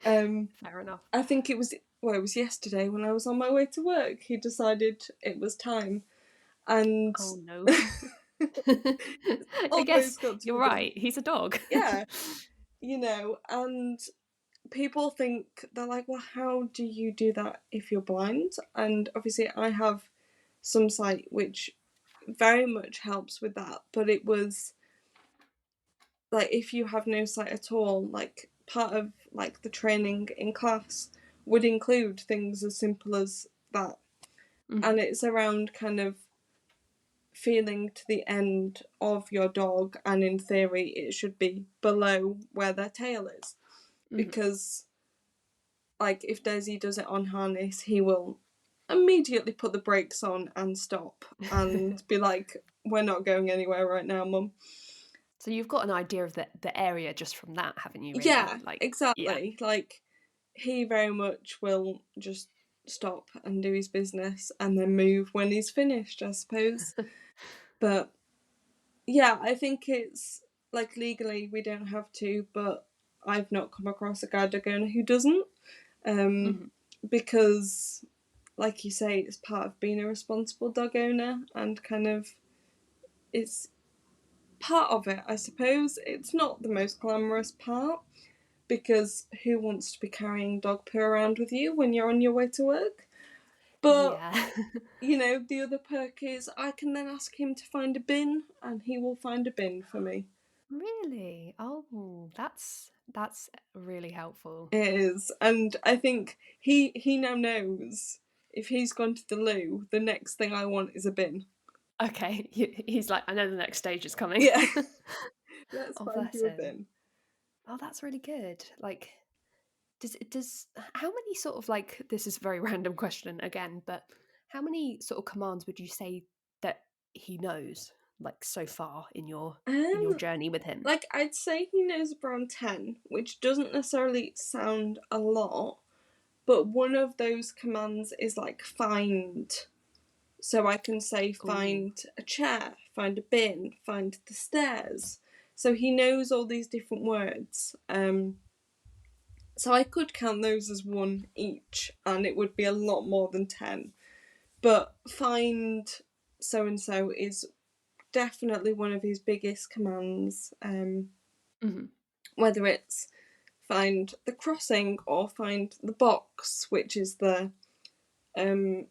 Fair enough. I think it was yesterday when I was on my way to work. He decided it was time, and Oh no. I guess always got to you're be done. right. He's a dog. Yeah, and people think, they're like, well, how do you do that if you're blind? And obviously, I have some sight which very much helps with that, but it was like, if you have no sight at all, like, part of like the training in class would include things as simple as that, Mhm, and it's around kind of feeling to the end of your dog, and in theory it should be below where their tail is, mhm. because like, if Desi does it on harness, he will immediately put the brakes on and stop and be like, we're not going anywhere right now, mum. So you've got an idea of the area just from that, haven't you? Really, Yeah, like, yeah. exactly. Like, he very much will just stop and do his business and then move when he's finished, I suppose. But yeah, I think it's like, legally we don't have to, but I've not come across a guide dog owner who doesn't. Um, Mhm, because, like you say, it's part of being a responsible dog owner, and kind of, it's part of it, I suppose. It's not the most glamorous part, because who wants to be carrying dog poo around with you when you're on your way to work? But, yeah. the other perk is I can then ask him to find a bin, and he will find a bin for me. Really? Oh, that's really helpful. It is, and I think he now knows, if he's gone to the loo, the next thing I want is a bin. Okay, he's like, I know the next stage is coming. Yeah, let's Oh, find bless you a him. bin. Oh, that's really good. Like, does how many sort of like, this is a very random question again, but how many sort of commands would you say that he knows, like, so far in your Um, journey with him? like, I'd say he knows around 10, which doesn't necessarily sound a lot, but one of those commands is like find. So I can say Oh. find a chair, find a bin, find the stairs. So he knows all these different words. So I could count those as one each, and it would be a lot more than 10. But find so and so is definitely one of his biggest commands. Mhm. Whether it's find the crossing or find the box, which is the um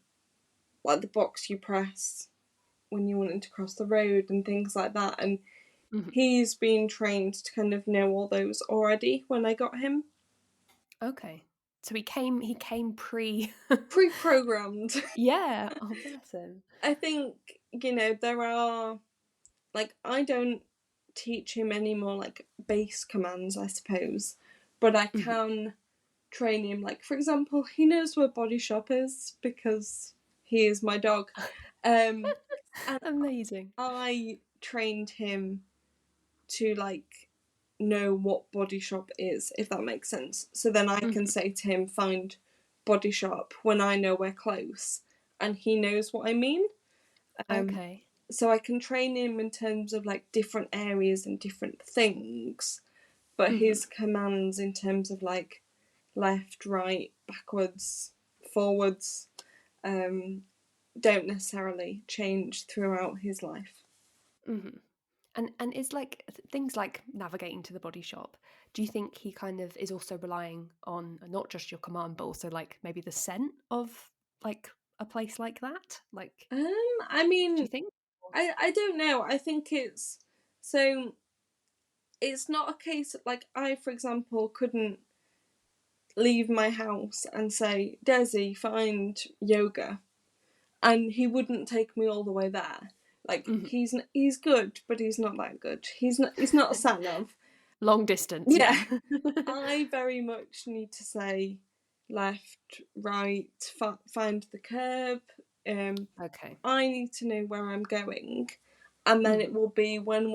like the box you press when you're wanting to cross the road and things like that. And Mhm. he's been trained to kind of know all those already when I got him. Okay. So he came pre. Pre-programmed. Yeah. Oh, bless him. I think, there are, like, I don't teach him any more like base commands, I suppose, but I Mhm. can train him. Like, for example, he knows where Body Shop is because he is my dog. Um, and Amazing. I trained him to, like, know what Body Shop is, if that makes sense. So then I can Mhm. say to him, find Body Shop when I know we're close. and he knows what I mean. Okay. So I can train him in terms of like different areas and different things, but Mhm. his commands in terms of like left, right, backwards, forwards, don't necessarily change throughout his life. Mhm. And is like things like navigating to the body shop, do you think he kind of is also relying on not just your command, but also like maybe the scent of like a place like that? Like, I do you mean, think? I don't know. I think so it's not a case like I, for example, couldn't leave my house and say, Desi, find yoga, and he wouldn't take me all the way there. Like Mhm. he's good, but he's not that good. He's not a sat nav. Long distance, Yeah, yeah. I very much need to say left, right, find the curb. Um, Okay. I need to know where I'm going, and then it Mhm. will be when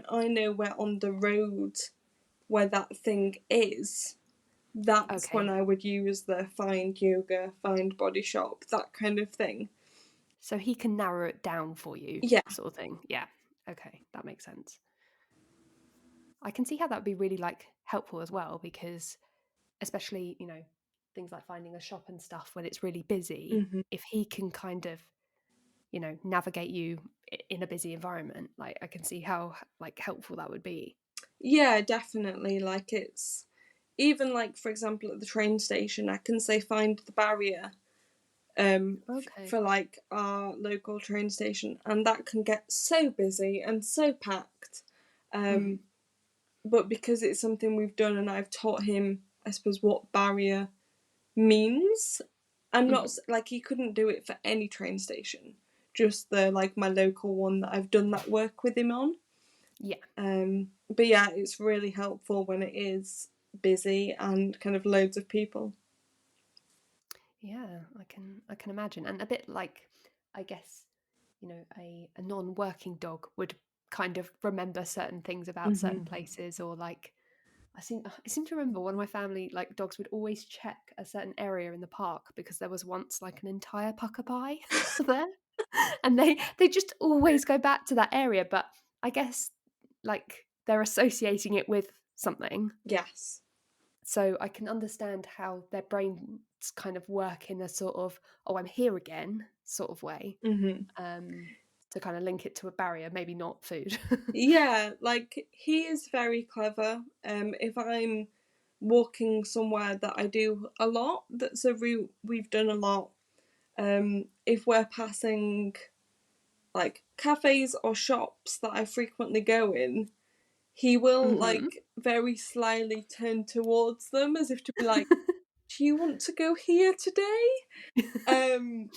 I know we're on the road where that thing is. That's when Okay. I would use the find yoga, find body shop, that kind of thing. So he can narrow it down for you, Yeah. sort of thing. Yeah. Okay, that makes sense. I can see how that would be really like helpful as well because especially, things like finding a shop and stuff when it's really busy, Hmm. if he can kind of, navigate you in a busy environment, like I can see how like helpful that would be. Yeah, definitely. Like it's even like for example at the train station, I can say find the barrier Okay. for like our local train station, and that can get so busy and so packed. Mhm. Um, but because it's something we've done, and I've taught him, I suppose, what barrier means. I'm not Mhm. like he couldn't do it for any train station, just the like my local one that I've done that work with him on. Yeah. But yeah, it's really helpful when it is busy and kind of loads of people. Yeah, I can imagine. And a bit like, I guess, a non-working dog would kind of remember certain things about Hmm. certain places, or like I seem to remember one of my family like dogs would always check a certain area in the park because there was once like an entire pucker pie there. And they just always go back to that area, but I guess like they're associating it with something. Yes. So I can understand how their brains kind of work in a sort of, oh, I'm here again sort of way, Hmm. um, to kind of link it to a barrier, maybe not food. Yeah, like he is very clever. If I'm walking somewhere that I do a lot, that's a route we've done a lot. If we're passing like cafes or shops that I frequently go in, he will Hmm. like very slyly turn towards them as if to be like, "Do you want to go here today?" Um,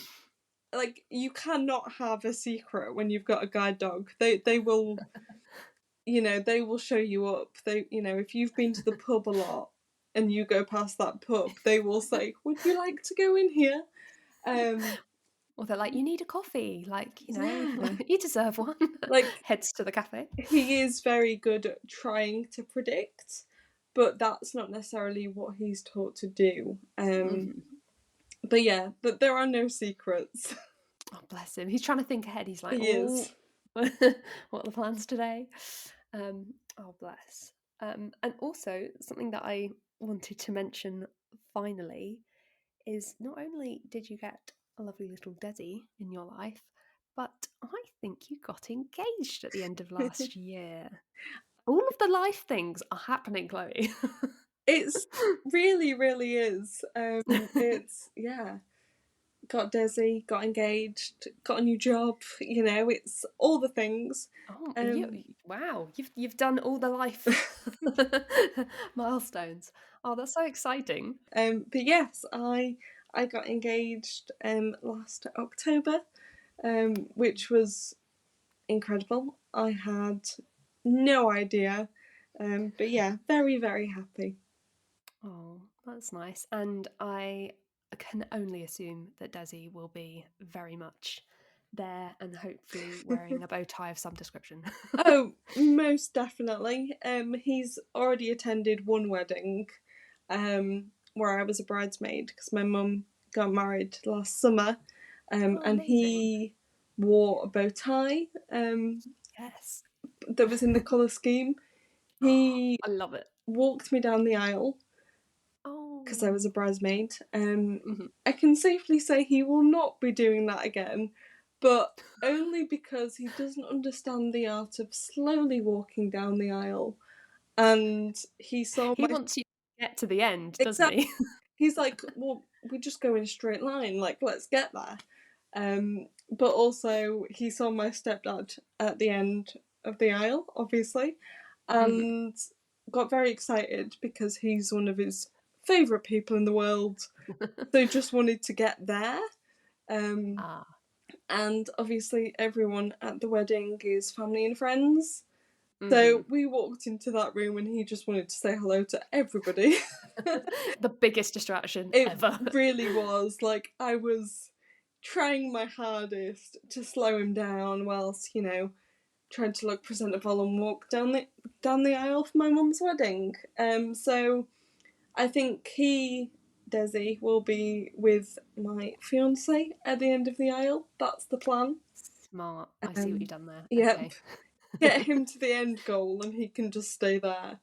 like you cannot have a secret when you've got a guide dog. They will, they will show you up. If you've been to the pub a lot and you go past that pub, they will say, "Would you like to go in here?" Um, Or they're like, you need a coffee, like, yeah, you deserve one. like Heads to the cafe. he is very good at trying to predict, but that's not necessarily what he's taught to do. Hmm. But yeah, but there are no secrets. Oh, bless him. He's trying to think ahead. He's like, He oh, is. what are the plans today? Oh, bless. And also, something that I wanted to mention finally is not only did you get a lovely little Desi in your life, but I think you got engaged at the end of last year. All of the life things are happening, Chloe. It's really, really is. It's yeah. Got Desi, got engaged, got a new job. It's all the things. Oh, Um, wow! You've done all the life milestones. Oh, that's so exciting. but yes, I got engaged last October, which was incredible. I had no idea, but yeah, very, very happy. Oh, that's nice. And I can only assume that Desi will be very much there and hopefully wearing a bow tie of some description. Oh, most definitely. He's already attended one wedding, where I was a bridesmaid because my mum got married last summer. Oh, and amazing. he wore a bow tie Yes. that was in the colour scheme. Oh, He I love it. walked me down the aisle because I was a Oh. bridesmaid. Mhm. I can safely say he will not be doing that again, but only because he doesn't understand the art of slowly walking down the aisle. And he saw He my wants you to get to the end, doesn't exact. he? He's like, well, we just go in a straight line. Like, let's get there. But also, he saw my stepdad at the end of the aisle, obviously, Mhm. and got very excited because he's one of his favourite people in the world. So just wanted to get there. Um, Ah. and obviously, everyone at the wedding is family and friends. So Mhm. we walked into that room and he just wanted to say hello to everybody. The biggest distraction It ever. really was. Like, I was trying my hardest to slow him down whilst, trying to look presentable and walk down the aisle for my mum's wedding. So I think Desi, will be with my fiance at the end of the aisle. That's the plan. Smart. I see what you've Um, done there. yep, Okay. get him to the end goal and he can just stay there.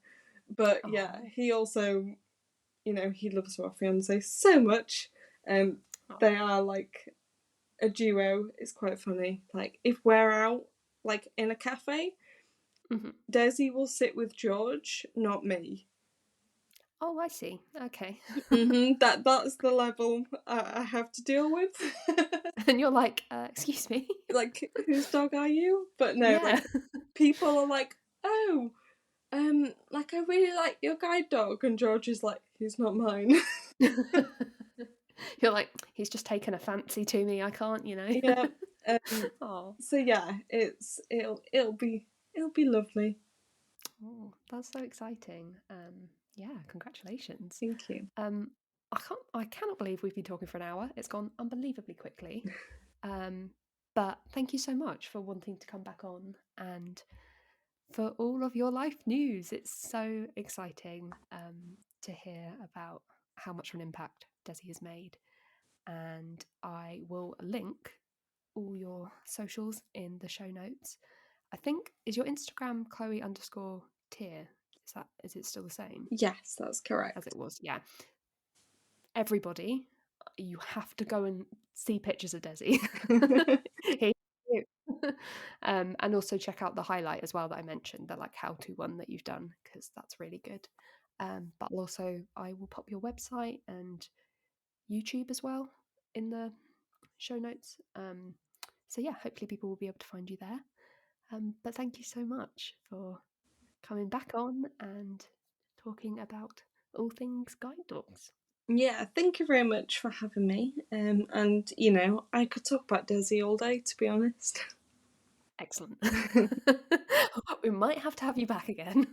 But yeah, Oh. he also, he loves my fiance so much. Um, Oh. they are like a duo. It's quite funny. Like, if we're out, like in a cafe, Mhm. Desi will sit with George, not me. Oh, I see. Okay. That's the level I have to deal with. And you're like, "Excuse me?" Like, whose dog are you? But no, Yeah. like, people are like, oh, like, I really like your guide dog, and George is like, he's not mine. You're like, "He's just taken a fancy to me, I can't, you know." Yeah. Um. Oh. So yeah, it'll be lovely. Oh, that's so exciting. Yeah, congratulations. Thank you. Um, I cannot believe we've been talking for an hour. It's gone unbelievably quickly. Um, but thank you so much for wanting to come back on and for all of your life news. It's so exciting to hear about how much of an impact Desi has made. And I will link all your socials in the show notes. I think is your Instagram Chloe underscore tier. Is it still the same Yes, that's as correct. it was? Yeah. Everybody, you have to go and see pictures of Desi. Here you go. And also check out the highlight as well that I mentioned, the like how-to one that you've done, because that's really good. But also I will pop your website and YouTube as well in the show notes. So yeah, hopefully people will be able to find you there. But thank you so much for coming back on and talking about all things guide dogs. Yeah, thank you very much for having me. And I could talk about Desi all day, to be honest. Excellent. We might have to have you back again.